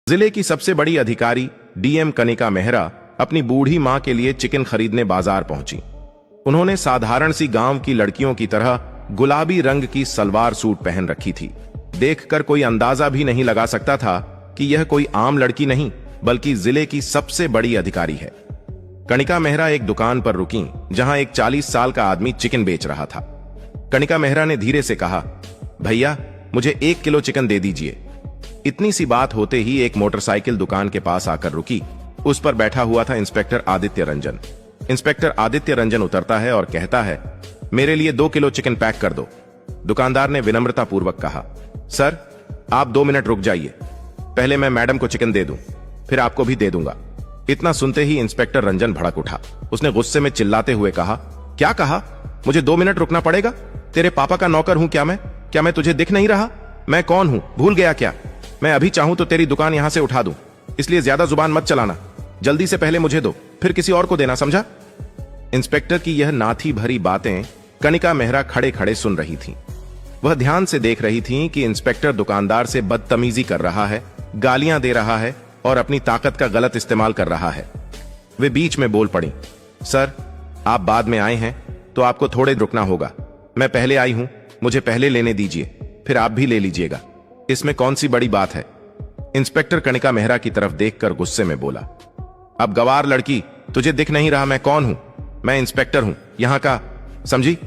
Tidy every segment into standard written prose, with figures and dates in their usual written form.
जिले की सबसे बड़ी अधिकारी डीएम कनिका मेहरा अपनी बूढ़ी मां के लिए चिकन खरीदने बाजार पहुंची। उन्होंने साधारण सी गांव की लड़कियों की तरह गुलाबी रंग की सलवार सूट पहन रखी थी। देखकर कोई अंदाजा भी नहीं लगा सकता था कि यह कोई आम लड़की नहीं बल्कि जिले की सबसे बड़ी अधिकारी है। कनिका मेहरा एक दुकान पर रुकी जहां एक 40 साल का आदमी चिकन बेच रहा था। कनिका मेहरा ने धीरे से कहा, भैया मुझे 1 किलो चिकन दे दीजिए। इतनी सी बात होते ही एक मोटरसाइकिल दुकान के पास आकर रुकी। उस पर बैठा हुआ था इंस्पेक्टर आदित्य रंजन। इंस्पेक्टर आदित्य रंजन उतरता है और कहता है, मेरे लिए 2 किलो चिकन पैक कर दो। दुकानदार ने विनम्रता पूर्वक कहा, सर आप 2 मिनट रुक जाइए, पहले मैं मैडम को चिकन दे दूं, फिर आपको भी दे दूंगा। इतना सुनते ही इंस्पेक्टर रंजन भड़क उठा। उसने गुस्से में चिल्लाते हुए कहा, क्या कहा? मुझे 2 मिनट रुकना पड़ेगा? तेरे पापा का नौकर हूं क्या मैं तुझे दिख नहीं रहा? मैं कौन हूं, भूल गया क्या? मैं अभी चाहूं तो तेरी दुकान यहां से उठा दूं, इसलिए ज्यादा जुबान मत चलाना। जल्दी से पहले मुझे दो, फिर किसी और को देना, समझा? इंस्पेक्टर की यह नाथी भरी बातें कनिका मेहरा खड़े खड़े सुन रही थी। वह ध्यान से देख रही थी कि इंस्पेक्टर दुकानदार से बदतमीजी कर रहा है, गालियां दे रहा है और अपनी ताकत का गलत इस्तेमाल कर रहा है। वे बीच में बोल पड़ी, सर आप बाद में आए हैं तो आपको थोड़े रुकना होगा। मैं पहले आई हूं, मुझे पहले लेने दीजिए, फिर आप भी ले लीजिएगा। इसमें कौन सी बड़ी बात है? इंस्पेक्टर कनिका मेहरा की तरफ देखकर गुस्से में बोला, अब गवार लड़की, तुझे दिख नहीं रहा मैं कौन हूं? मैं इंस्पेक्टर हूं यहां का, समझी?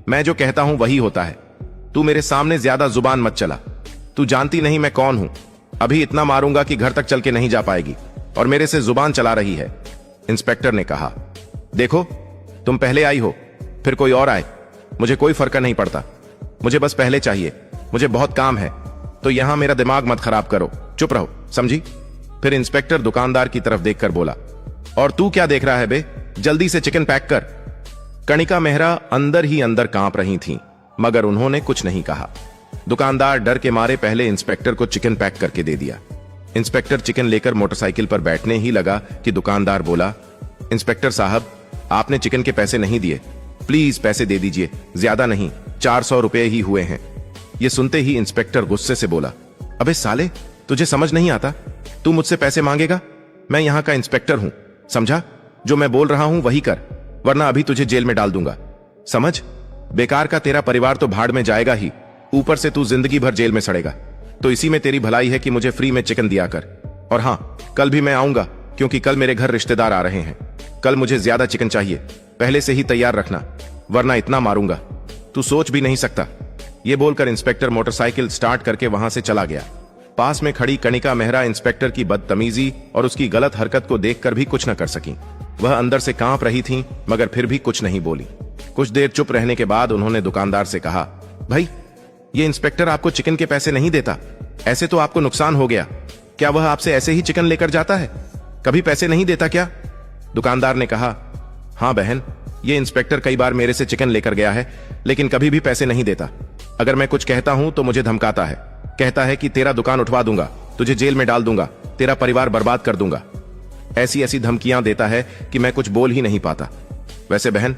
मैं जो कहता हूं वही होता है। तू मेरे सामने ज्यादा जुबान मत चला। तू जानती नहीं मैं कौन हूं। अभी इतना मारूंगा कि घर तक चल के नहीं जा पाएगी और मेरे से जुबान चला रही है। इंस्पेक्टर ने कहा, देखो तुम पहले आई हो फिर कोई और आए, मुझे कोई फर्क नहीं पड़ता। मुझे बस पहले चाहिए, मुझे बहुत काम है, तो यहां मेरा दिमाग मत खराब करो, चुप रहो, समझी? फिर इंस्पेक्टर दुकानदार की तरफ देखकर बोला, और तू क्या देख रहा है बे, जल्दी से चिकन पैक कर। कनिका मेहरा अंदर ही अंदर कांप रही थीं, मगर उन्होंने कुछ नहीं कहा। दुकानदार डर के मारे पहले इंस्पेक्टर को चिकन पैक करके दे दिया। इंस्पेक्टर चिकन लेकर मोटरसाइकिल पर बैठने ही लगा कि दुकानदार बोला, इंस्पेक्टर साहब आपने चिकन के पैसे नहीं दिए, प्लीज पैसे दे दीजिए, ज्यादा नहीं, 400 रुपए ही हुए हैं। यह सुनते ही इंस्पेक्टर गुस्से से बोला, अबे साले तुझे समझ नहीं आता? तू मुझसे पैसे मांगेगा? मैं यहां का इंस्पेक्टर हूं, समझा? जो मैं बोल रहा हूं वही कर, वरना अभी तुझे जेल में डाल दूंगा, समझ? बेकार का तेरा परिवार तो भाड़ में जाएगा ही, ऊपर से तू जिंदगी भर जेल में सड़ेगा। तो इसी में तेरी भलाई है कि मुझे फ्री में चिकन दिया कर। और हां, कल भी मैं आऊंगा, क्योंकि कल मेरे घर रिश्तेदार आ रहे हैं। कल मुझे ज्यादा चिकन चाहिए, पहले से ही तैयार रखना, वरना इतना मारूंगा तू सोच भी नहीं सकता। यह बोलकर इंस्पेक्टर मोटरसाइकिल स्टार्ट करके वहां से चला गया। पास में खड़ी कनिका मेहरा इंस्पेक्टर की बदतमीजी और उसकी गलत हरकत को देखकर भी कुछ न कर सकी। वह अंदर से कांप रही थी, मगर फिर भी कुछ नहीं बोली। कुछ देर चुप रहने के बाद उन्होंने दुकानदार से कहा, भाई ये इंस्पेक्टर आपको चिकन के पैसे नहीं देता, ऐसे तो आपको नुकसान हो गया। क्या वह आपसे ऐसे ही चिकन लेकर जाता है, कभी पैसे नहीं देता क्या? दुकानदार ने कहा, हां बहन, ये इंस्पेक्टर कई बार मेरे से चिकन लेकर गया है, लेकिन कभी भी पैसे नहीं देता। अगर मैं कुछ कहता हूं तो मुझे धमकाता है, कहता है कि तेरा दुकान उठवा दूंगा, तुझे जेल में डाल दूंगा, तेरा परिवार बर्बाद कर दूंगा। ऐसी ऐसी धमकियां देता है कि मैं कुछ बोल ही नहीं पाता। वैसे बहन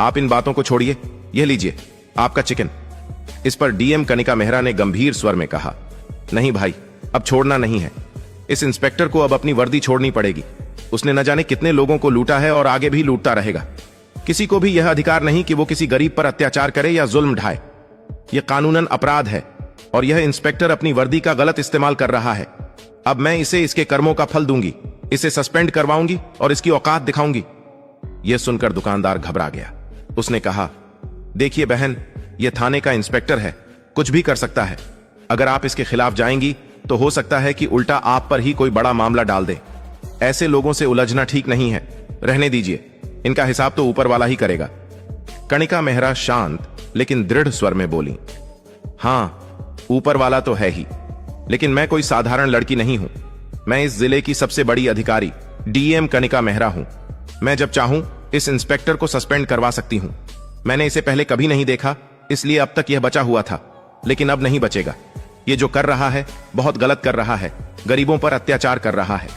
आप इन बातों को छोड़िए, यह लीजिए आपका चिकन। इस पर डीएम कनिका मेहरा ने गंभीर स्वर में कहा, नहीं भाई, अब छोड़ना नहीं है। इस इंस्पेक्टर को अब अपनी वर्दी छोड़नी पड़ेगी। उसने न जाने कितने लोगों को लूटा है और आगे भी लूटता रहेगा। किसी को भी यह अधिकार नहीं कि वो किसी गरीब पर अत्याचार करे या जुल्म ढाए। यह कानूनन अपराध है और यह इंस्पेक्टर अपनी वर्दी का गलत इस्तेमाल कर रहा है। अब मैं इसे इसके कर्मों का फल दूंगी, इसे सस्पेंड करवाऊंगी और इसकी औकात दिखाऊंगी। यह सुनकर दुकानदार घबरा गया। उसने कहा, देखिए बहन, यह थाने का इंस्पेक्टर है, कुछ भी कर सकता है। अगर आप इसके खिलाफ जाएंगी तो हो सकता है कि उल्टा आप पर ही कोई बड़ा मामला डाल दे। ऐसे लोगों से उलझना ठीक नहीं है, रहने दीजिए, इनका हिसाब तो ऊपर वाला ही करेगा। कनिका मेहरा शांत लेकिन दृढ़ स्वर में बोली, हां ऊपर वाला तो है ही, लेकिन मैं कोई साधारण लड़की नहीं हूं। मैं इस जिले की सबसे बड़ी अधिकारी डीएम कनिका मेहरा हूं। मैं जब चाहूं इस इंस्पेक्टर को सस्पेंड करवा सकती हूं। मैंने इसे पहले कभी नहीं देखा, इसलिए अब तक यह बचा हुआ था, लेकिन अब नहीं बचेगा। ये जो कर रहा है बहुत गलत कर रहा है, गरीबों पर अत्याचार कर रहा है।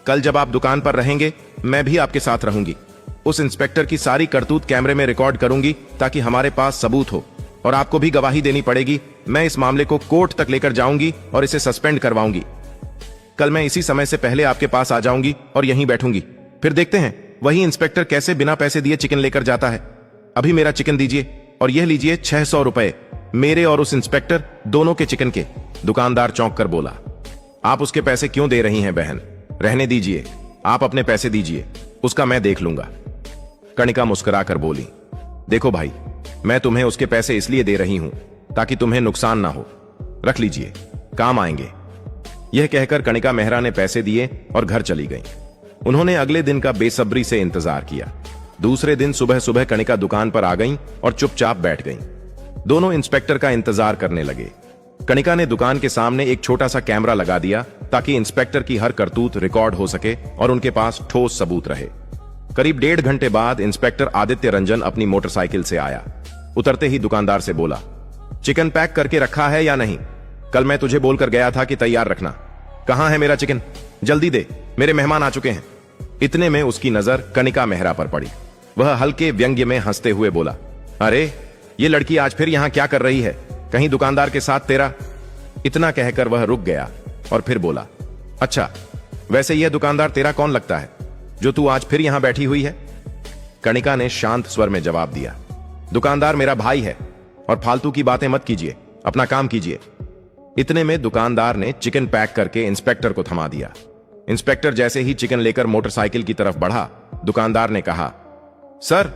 कल जब आप दुकान पर रहेंगे मैं भी आपके साथ रहूंगी। उस इंस्पेक्टर की सारी करतूत कैमरे में रिकॉर्ड करूंगी ताकि हमारे पास सबूत हो, और आपको भी गवाही देनी पड़ेगी। मैं इस मामले को कोर्ट तक लेकर जाऊंगी और इसे सस्पेंड करवाऊंगी। कल मैं इसी समय से पहले आपके पास आ जाऊंगी और यहीं बैठूंगी। फिर देखते हैं वही इंस्पेक्टर कैसे बिना पैसे दिए चिकन लेकर जाता है। अभी मेरा चिकन दीजिए और यह लीजिए 600 रुपए, मेरे और उस इंस्पेक्टर दोनों के चिकन के। दुकानदार चौंक कर बोला, आप उसके पैसे क्यों दे रही हैं बहन? रहने दीजिए, आप अपने पैसे दीजिए, उसका मैं देख लूंगा। कणिका मुस्कुराकर बोली, देखो भाई, मैं तुम्हें उसके पैसे इसलिए दे रही हूं ताकि तुम्हें नुकसान ना हो। रख लीजिए, काम आएंगे। यह कहकर कणिका मेहरा ने पैसे दिए और घर चली गई। उन्होंने अगले दिन का बेसब्री से इंतजार किया। दूसरे दिन सुबह सुबह कणिका दुकान पर आ गई और चुपचाप बैठ गई। दोनों इंस्पेक्टर का इंतजार करने लगे। कणिका ने दुकान के सामने एक छोटा सा कैमरा लगा दिया ताकि इंस्पेक्टर की हर करतूत रिकॉर्ड हो सके और उनके पास ठोस सबूत रहे। करीब 1.5 घंटे बाद इंस्पेक्टर आदित्य रंजन अपनी मोटरसाइकिल से आया। उतरते ही दुकानदार से बोला, चिकन पैक करके रखा है या नहीं? कल मैं तुझे बोलकर गया था कि तैयार रखना। कहां है मेरा चिकन? जल्दी दे, मेरे मेहमान आ चुके हैं। इतने में उसकी नजर कणिका मेहरा पर पड़ी। वह हल्के व्यंग्य में हंसते हुए बोला, अरे ये लड़की आज फिर यहां क्या कर रही है? कहीं दुकानदार के साथ तेरा? इतना कहकर वह रुक गया और फिर बोला, अच्छा वैसे यह दुकानदार तेरा कौन लगता है जो तू आज फिर यहां बैठी हुई है? कणिका ने शांत स्वर में जवाब दिया, दुकानदार मेरा भाई है और फालतू की बातें मत कीजिए, अपना काम कीजिए। इतने में दुकानदार ने चिकन पैक करके इंस्पेक्टर को थमा दिया। इंस्पेक्टर जैसे ही चिकन लेकर मोटरसाइकिल की तरफ बढ़ा, दुकानदार ने कहा, सर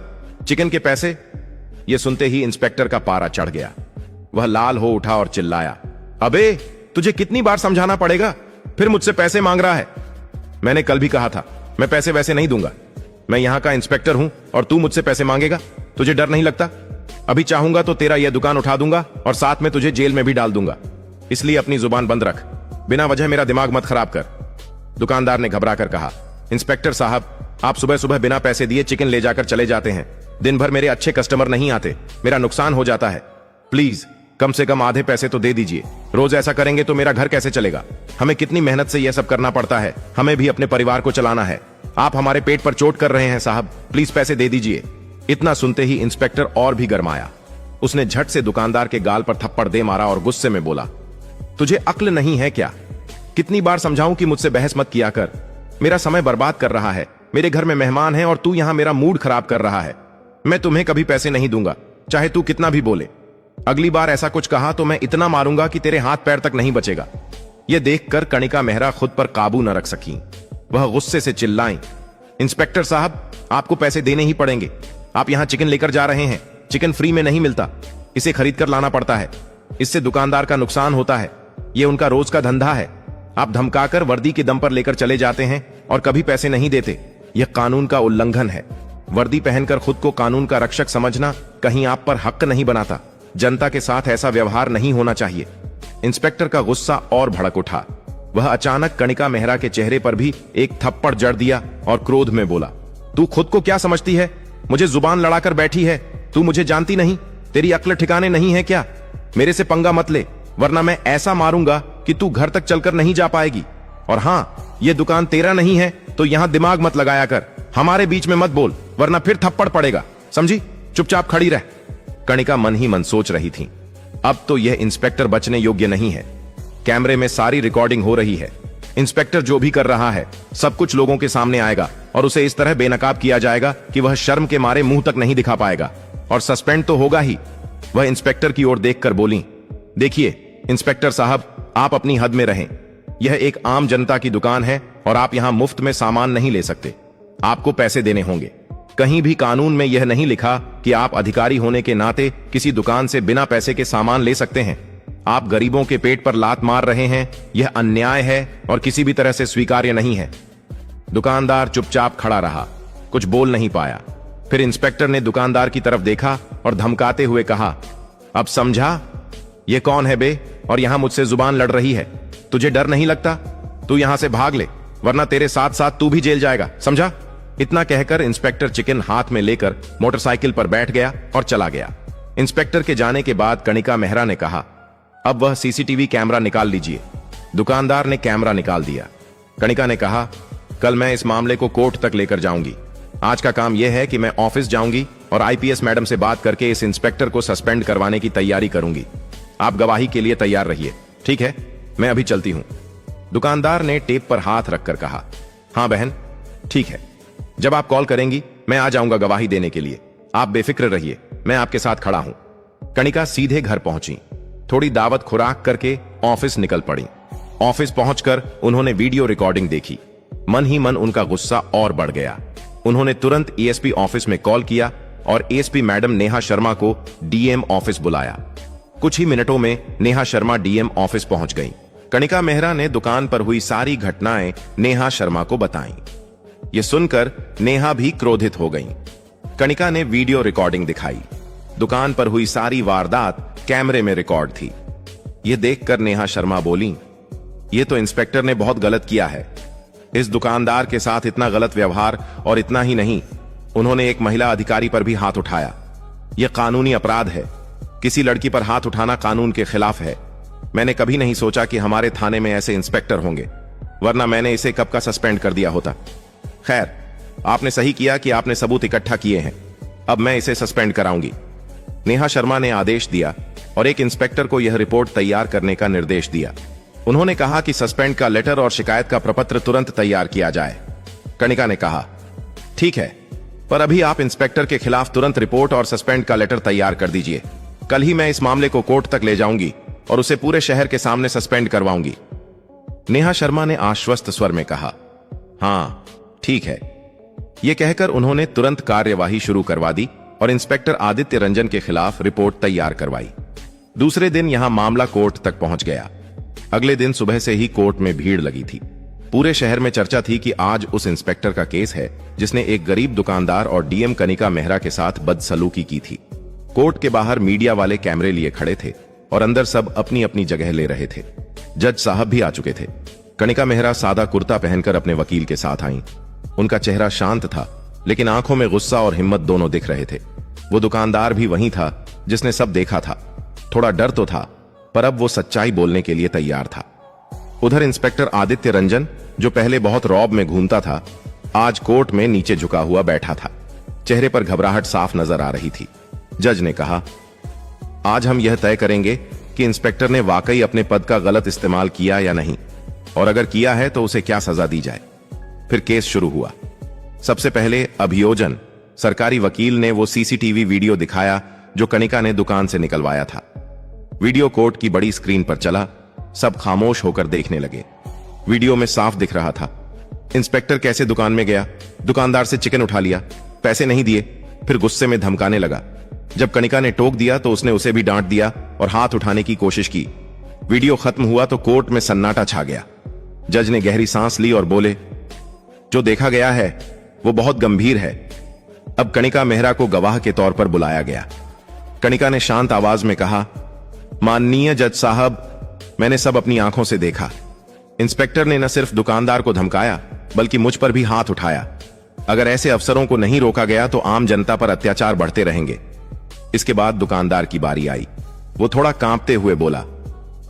चिकन के पैसे। यह सुनते ही इंस्पेक्टर का पारा चढ़ गया। वह लाल हो उठा और चिल्लाया, अबे तुझे कितनी बार समझाना पड़ेगा, फिर मुझसे पैसे मांग रहा है? मैंने कल भी कहा था मैं पैसे वैसे नहीं दूंगा। मैं यहां का इंस्पेक्टर हूं और तू मुझसे पैसे मांगेगा? तुझे डर नहीं लगता? अभी चाहूंगा तो तेरा यह दुकान उठा दूंगा और साथ में तुझे जेल में भी डाल दूंगा। इसलिए अपनी जुबान बंद रख, बिना वजह मेरा दिमाग मत खराब कर। दुकानदार ने घबरा कर कहा, इंस्पेक्टर साहब, आप सुबह सुबह बिना पैसे दिए चिकन ले जाकर चले जाते हैं। दिन भर मेरे अच्छे कस्टमर नहीं आते, मेरा नुकसान हो जाता है। प्लीज कम से कम आधे पैसे तो दे दीजिए। रोज ऐसा करेंगे तो मेरा घर कैसे चलेगा? हमें कितनी मेहनत से यह सब करना पड़ता है, हमें भी अपने परिवार को चलाना है। आप हमारे पेट पर चोट कर रहे हैं साहब, प्लीज पैसे दे दीजिए। इतना सुनते ही इंस्पेक्टर और भी गरमाया। उसने झट से दुकानदार के गाल पर थप्पड़ दे मारा और गुस्से में बोला, तुझे अक्ल नहीं है क्या? कितनी बार समझाऊं कि मुझसे बहस मत किया कर? मेरा समय बर्बाद कर रहा है, मेरे घर में मेहमान हैं और तू यहां मेरा मूड खराब कर रहा है। मैं तुम्हें कभी पैसे नहीं दूंगा, चाहे तू कितना भी बोले। अगली बार ऐसा कुछ कहा तो मैं इतना मारूंगा कि तेरे हाथ पैर तक नहीं बचेगा। यह देखकर कणिका मेहरा खुद पर काबू न रख सकी। वह गुस्से से चिल्लाई, इंस्पेक्टर साहब, आपको पैसे देने ही पड़ेंगे। आप यहां चिकन लेकर जा रहे हैं, चिकन फ्री में नहीं मिलता, इसे खरीद कर लाना पड़ता है। इससे दुकानदार का नुकसान होता है, यह उनका रोज का धंधा है। आप धमकाकर वर्दी के दम पर लेकर चले जाते हैं और कभी पैसे नहीं देते। यह कानून का उल्लंघन है। वर्दी पहनकर खुद को कानून का रक्षक समझना कहीं आप पर हक नहीं बनाता। जनता के साथ ऐसा व्यवहार नहीं होना चाहिए। इंस्पेक्टर का गुस्सा और भड़क उठा। वह अचानक कणिका मेहरा के चेहरे पर भी एक थप्पड़ जड़ दिया और क्रोध में बोला, तू खुद को क्या समझती है? मुझे जुबान लड़ाकर बैठी है। तू मुझे जानती नहीं? तेरी अक्ल ठिकाने नहीं है क्या? मेरे से पंगा मत ले, वरना मैं ऐसा मारूंगा कि तू घर तक चलकर नहीं जा पाएगी। और हां, यह दुकान तेरा नहीं है तो यहां दिमाग मत लगाया कर। हमारे बीच में मत बोल, वरना फिर थप्पड़ पड़ेगा, समझी? चुपचाप खड़ी रह। कणिका मन ही मन सोच रही थी, अब तो यह इंस्पेक्टर बचने योग्य नहीं है। कैमरे में सारी रिकॉर्डिंग हो रही है। इंस्पेक्टर जो भी कर रहा है सब कुछ लोगों के सामने आएगा और उसे इस तरह बेनकाब किया जाएगा कि वह शर्म के मारे मुंह तक नहीं दिखा पाएगा और सस्पेंड तो होगा ही। वह इंस्पेक्टर की ओर देखकर बोली, देखिए इंस्पेक्टर साहब, आप अपनी हद में रहें। यह एक आम जनता की दुकान है और आप यहां मुफ्त में सामान नहीं ले सकते, आपको पैसे देने होंगे। कहीं भी कानून में यह नहीं लिखा कि आप अधिकारी होने के नाते किसी दुकान से बिना पैसे के सामान ले सकते हैं। आप गरीबों के पेट पर लात मार रहे हैं, यह अन्याय है और किसी भी तरह से स्वीकार्य नहीं है। दुकानदार चुपचाप खड़ा रहा, कुछ बोल नहीं पाया। फिर इंस्पेक्टर ने दुकानदार की तरफ देखा और धमकाते हुए कहा, अब समझा यह कौन है बे और यहां मुझसे जुबान लड़ रही है? तुझे डर नहीं लगता? तू यहां से भाग ले, वरना तेरे साथ साथ तू भी जेल जाएगा, समझा? इतना कहकर इंस्पेक्टर चिकन हाथ में लेकर मोटरसाइकिल पर बैठ गया और चला गया। इंस्पेक्टर के जाने के बाद कणिका मेहरा ने कहा, अब वह सीसीटीवी कैमरा निकाल लीजिए। दुकानदार ने कैमरा निकाल दिया। कणिका ने कहा, कल मैं इस मामले को कोर्ट तक लेकर जाऊंगी। आज का काम यह है कि मैं ऑफिस जाऊंगी और आईपीएस मैडम से बात करके इस इंस्पेक्टर को सस्पेंड करवाने की तैयारी करूंगी। आप गवाही के लिए तैयार रहिए, ठीक है? मैं अभी चलती हूं। दुकानदार ने टेप पर हाथ रखकर कहा, हाँ बहन, ठीक है, जब आप कॉल करेंगी मैं आ जाऊंगा गवाही देने के लिए। आप बेफिक्र रहिए, मैं आपके साथ खड़ा हूं। कणिका सीधे घर पहुंची। थोड़ी दावत खुराक करके ऑफिस निकल पड़ी। ऑफिस पहुंचकर उन्होंने वीडियो रिकॉर्डिंग देखी। मन ही मन उनका गुस्सा और बढ़ गया। उन्होंने तुरंत एएसपी ऑफिस में कॉल किया और एएसपी मैडम नेहा शर्मा को डीएम ऑफिस बुलाया। कुछ ही मिनटों में नेहा शर्मा डीएम ऑफिस पहुंच गईं। कणिका मेहरा ने दुकान पर हुई सारी घटनाएं नेहा शर्मा को बताईं। ये सुनकर नेहा भी क्रोधित हो गईं। कणिका ने वीडियो रिकॉर्डिंग दिखाई। दुकान पर हुई सारी वारदात कैमरे में रिकॉर्ड थी। ये देखकर नेहा शर्मा बोली, ये तो इंस्पेक्टर ने बहुत गलत किया है। इस दुकानदार के साथ इतना गलत व्यवहार, और इतना ही नहीं, उन्होंने एक महिला अधिकारी पर भी हाथ उठाया। यह कानूनी अपराध है। किसी लड़की पर हाथ उठाना कानून के खिलाफ है। मैंने कभी नहीं सोचा कि हमारे थाने में ऐसे इंस्पेक्टर होंगे, वरना मैंने इसे कब का सस्पेंड कर दिया होता। खैर, आपने सही किया कि आपने सबूत इकट्ठा किए हैं। अब मैं इसे सस्पेंड कराऊंगी। नेहा शर्मा ने आदेश दिया और एक इंस्पेक्टर को यह रिपोर्ट तैयार करने का निर्देश दिया। उन्होंने कहा कि सस्पेंड का लेटर और शिकायत का प्रपत्र तुरंत तैयार किया जाए। कणिका ने कहा, ठीक है, पर अभी आप इंस्पेक्टर के खिलाफ तुरंत रिपोर्ट और सस्पेंड का लेटर तैयार कर दीजिए। कल ही मैं इस मामले को कोर्ट तक ले जाऊंगी और उसे पूरे शहर के सामने सस्पेंड करवाऊंगी। नेहा शर्मा ने आश्वस्त स्वर में कहा, हाँ ठीक है। यह कहकर उन्होंने तुरंत कार्यवाही शुरू करवा दी और इंस्पेक्टर आदित्य रंजन के खिलाफ रिपोर्ट तैयार करवाई। दूसरे दिन यहां मामला कोर्ट तक पहुंच गया। अगले दिन सुबह से ही कोर्ट में भीड़ लगी थी। पूरे शहर में चर्चा थी कि आज उस इंस्पेक्टर का केस है जिसने एक गरीब दुकानदार और डीएम कणिका मेहरा के साथ बदसलूकी की थी। कोर्ट के बाहर मीडिया वाले कैमरे लिए खड़े थे और अंदर सब अपनी अपनी जगह ले रहे थे। जज साहब भी आ चुके थे। कणिका मेहरा सादा कुर्ता पहनकर अपने वकील के साथ आईं। उनका चेहरा शांत था, लेकिन आंखों में गुस्सा और हिम्मत दोनों दिख रहे थे। वो दुकानदार भी वही था जिसने सब देखा था। थोड़ा डर तो था, पर अब वो सच्चाई बोलने के लिए तैयार था। उधर इंस्पेक्टर आदित्य रंजन, जो पहले बहुत रौब में घूमता था, आज कोर्ट में नीचे झुका हुआ बैठा था। चेहरे पर घबराहट साफ नजर आ रही थी। जज ने कहा, आज हम यह तय करेंगे कि इंस्पेक्टर ने वाकई अपने पद का गलत इस्तेमाल किया या नहीं, और अगर किया है तो उसे क्या सजा दी जाए। फिर केस शुरू हुआ। सबसे पहले अभियोजन सरकारी वकील ने वो सीसीटीवी वीडियो दिखाया जो कणिका ने दुकान से निकलवाया था। वीडियो कोर्ट की बड़ी स्क्रीन पर चला। सब खामोश होकर देखने लगे। वीडियो में साफ दिख रहा था इंस्पेक्टर कैसे दुकान में गया, दुकानदार से चिकन उठा लिया, पैसे नहीं दिए, फिर गुस्से में धमकाने लगा। जब कणिका ने टोक दिया तो उसने उसे भी डांट दिया और हाथ उठाने की कोशिश की। वीडियो खत्म हुआ तो कोर्ट में सन्नाटा छा गया। जज ने गहरी सांस ली और बोले, जो देखा गया है वो बहुत गंभीर है। अब कणिका मेहरा को गवाह के तौर पर बुलाया गया। कणिका ने शांत आवाज में कहा, माननीय जज साहब, मैंने सब अपनी आंखों से देखा। इंस्पेक्टर ने न सिर्फ दुकानदार को धमकाया बल्कि मुझ पर भी हाथ उठाया। अगर ऐसे अफसरों को नहीं रोका गया तो आम जनता पर अत्याचार बढ़ते रहेंगे। इसके बाद दुकानदार की बारी आई। वो थोड़ा कांपते हुए बोला,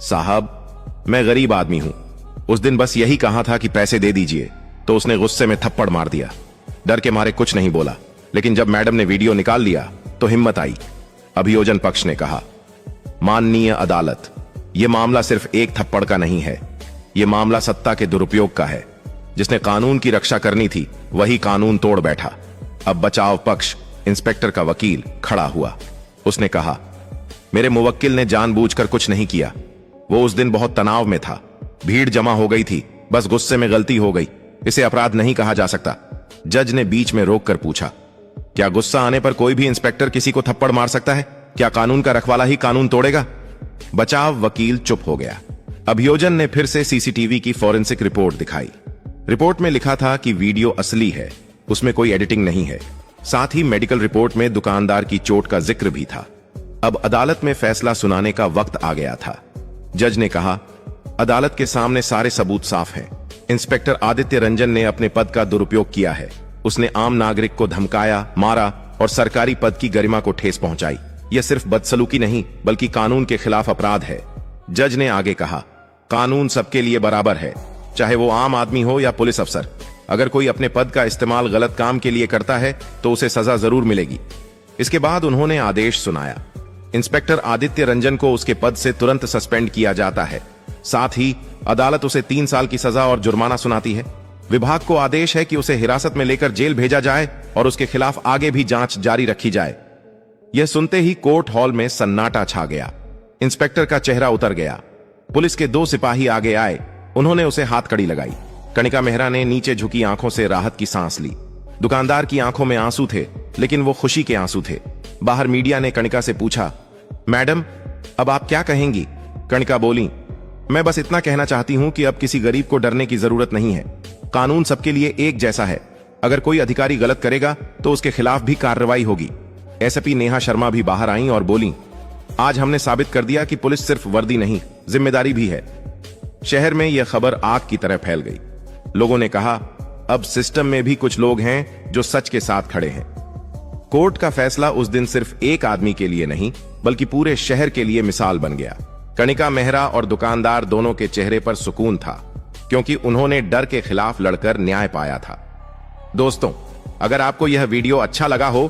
साहब, मैं गरीब आदमी हूं। उस दिन बस यही कहा था कि पैसे दे दीजिए, तो उसने गुस्से में थप्पड़ मार दिया। डर के मारे कुछ नहीं बोला, लेकिन जब मैडम ने वीडियो निकाल लिया तो हिम्मत आई। अभियोजन पक्ष ने कहा, माननीय अदालत, यह मामला सिर्फ एक थप्पड़ का नहीं है। यह मामला सत्ता के दुरुपयोग का है। जिसने कानून की रक्षा करनी थी वही कानून तोड़ बैठा। अब बचाव पक्ष इंस्पेक्टर का वकील खड़ा हुआ। उसने कहा, मेरे मुवक्किल ने जानबूझकर कुछ नहीं किया। वो उस दिन बहुत तनाव में था। भीड़ जमा हो गई थी, बस गुस्से में गलती हो गई। इसे अपराध नहीं कहा जा सकता। जज ने बीच में रोककर पूछा, क्या गुस्सा आने पर कोई भी इंस्पेक्टर किसी को थप्पड़ मार सकता है? क्या कानून का रखवाला ही कानून तोड़ेगा? बचाव वकील चुप हो गया। अभियोजन ने फिर से सीसीटीवी की फॉरेंसिक रिपोर्ट दिखाई। रिपोर्ट में लिखा था कि वीडियो असली है, उसमें कोई एडिटिंग नहीं है। साथ ही मेडिकल रिपोर्ट में दुकानदार की चोट का जिक्र भी था। अब अदालत में फैसला सुनाने का वक्त आ गया था। जज ने कहा, अदालत के सामने सारे सबूत साफ हैं। इंस्पेक्टर आदित्य रंजन ने अपने पद का दुरुपयोग किया है। उसने आम नागरिक को धमकाया, मारा और सरकारी पद की गरिमा को ठेस पहुंचाई। यह सिर्फ बदसलूकी नहीं बल्कि कानून के खिलाफ अपराध है। जज ने आगे कहा, कानून सबके लिए बराबर है, चाहे वो आम आदमी हो या पुलिस अफसर। अगर कोई अपने पद का इस्तेमाल गलत काम के लिए करता है तो उसे सजा जरूर मिलेगी। इसके बाद उन्होंने आदेश सुनाया। इंस्पेक्टर आदित्य रंजन को उसके पद से तुरंत सस्पेंड किया जाता है। साथ ही अदालत उसे 3 साल की सजा और जुर्माना सुनाती है। विभाग को आदेश है कि उसे हिरासत में लेकर जेल भेजा जाए और उसके खिलाफ आगे भी जांच जारी रखी जाए। यह सुनते ही कोर्ट हॉल में सन्नाटा छा गया। इंस्पेक्टर का चेहरा उतर गया। पुलिस के 2 सिपाही आगे आए। उन्होंने उसे हाथकड़ी लगाई। कणिका मेहरा ने नीचे झुकी आंखों से राहत की सांस ली। दुकानदार की आंखों में आंसू थे, लेकिन वो खुशी के आंसू थे। बाहर मीडिया ने कणिका से पूछा, मैडम अब आप क्या कहेंगी? कणिका बोली, मैं बस इतना कहना चाहती हूं कि अब किसी गरीब को डरने की जरूरत नहीं है। कानून सबके लिए एक जैसा है। अगर कोई अधिकारी गलत करेगा तो उसके खिलाफ भी कार्रवाई होगी। एसपी नेहा शर्मा भी बाहर आईं और बोली, आज हमने साबित कर दिया कि पुलिस सिर्फ वर्दी नहीं, जिम्मेदारी भी है। शहर में यह खबर आग की तरह फैल गई। लोगों ने कहा, अब सिस्टम में भी कुछ लोग हैं जो सच के साथ खड़े हैं। कोर्ट का फैसला उस दिन सिर्फ एक आदमी के लिए नहीं, बल्कि पूरे शहर के लिए मिसाल बन गया। कणिका मेहरा और दुकानदार दोनों के चेहरे पर सुकून था, क्योंकि उन्होंने डर के खिलाफ लड़कर न्याय पाया था। दोस्तों, अगर आपको यह वीडियो अच्छा लगा हो